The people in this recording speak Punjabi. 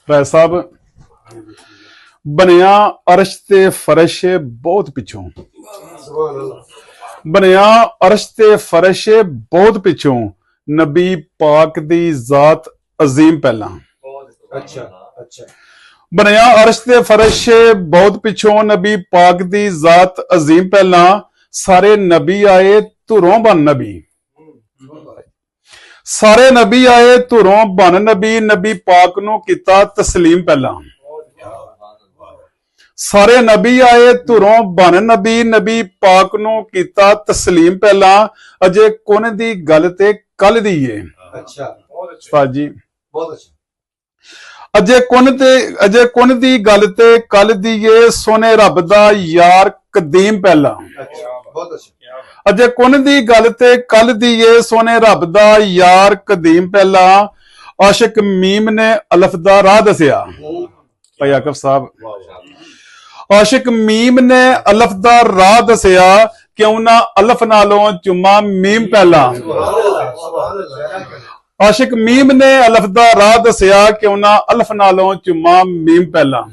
ਰਾਏ ਸਾਹਿਬ ਬਣਿਆ ਅਰਸ਼ ਤੇ ਫਰਸ਼ ਬਹੁਤ ਪਿੱਛੋਂ, ਬਣਿਆ ਅਰਸ਼ ਤੇ ਫਰਸ਼ ਬਹੁਤ ਪਿੱਛੋਂ, ਨਬੀ ਪਾਕ ਦੀ ਜ਼ਾਤ ਅਜ਼ੀਮ ਪਹਿਲਾਂ। अच्छा ਬਣਿਆ ਅਰਸ਼ ਤੇ ਫਰਸ਼ ਬਹੁਤ ਪਿੱਛੋਂ, ਨਬੀ ਪਾਕ ਦੀ ਜ਼ਾਤ ਅਜ਼ੀਮ ਪਹਿਲਾਂ। ਸਾਰੇ ਨਬੀ ਆਏ ਧੁਰੋਂ ਬਨ ਨਬੀ, ਸਾਰੇ ਨਬੀ ਆਏ ਧੁਰੋਂ ਬਨ ਨਬੀ, ਨਬੀ ਪਾਕ ਨੂੰ ਕੀਤਾ ਤਸਲੀਮ ਪਹਿਲਾਂ। ਸਾਰੇ ਨਬੀ ਆਏ ਧੁਰੋਂ ਬਨ ਨਬੀ, ਨਬੀ ਪਾਕ ਨੂੰ ਕੀਤਾ ਤਸਲੀਮ ਪਹਿਲਾਂ। ਅਜੇ ਕੁਨ ਦੀ ਗੱਲ ਤੇ ਕੱਲ ਦੀ ਏ। अच्छा ਉਸਤਾਦ ਜੀ बहुत अच्छा ਅਜੇ ਕੁਨ ਦੀ ਗੱਲ ਤੇ ਕੱਲ ਦੀ ਏ, ਸੋਨੇ ਰੱਬ ਦਾ ਯਾਰ ਕਦੀਮ ਪਹਿਲਾਂ। अच्छा बहुत अच्छा ਅਜੇ ਕੁਨ ਦੀ ਗੱਲ ਤੇ ਕੱਲ ਦੀ ਏ, ਸੋਨੇ ਰੱਬ ਦਾ ਯਾਰ ਕਦੀਮ ਪਹਿਲਾਂ। ਆਸ਼ਿਕ ਮੀਮ ਨੇ ਅਲਫ ਦਾ ਰਾਹ ਦੱਸਿਆ। ਭਾਈ ਆਕਫ ਸਾਹਿਬ ਆਸ਼ਿਕ ਮੀਮ ਨੇ ਅਲਫ ਦਾ ਰਾਹ ਦੱਸਿਆ, ਕਿਉਂ ਨਾ ਅਲਫ ਨਾਲੋਂ ਚੁੰਮਾ ਮੀਮ ਪਹਿਲਾਂ। ਆਸ਼ਿਕ ਮੀਮ ਨੇ ਅਲਫ ਦਾ ਰਾਹ ਦੱਸਿਆ, ਕਿਉਂ ਨਾ ਅਲਫ ਨਾਲੋਂ ਚੁੰਮਾ ਮੀਮ ਪਹਿਲਾਂ।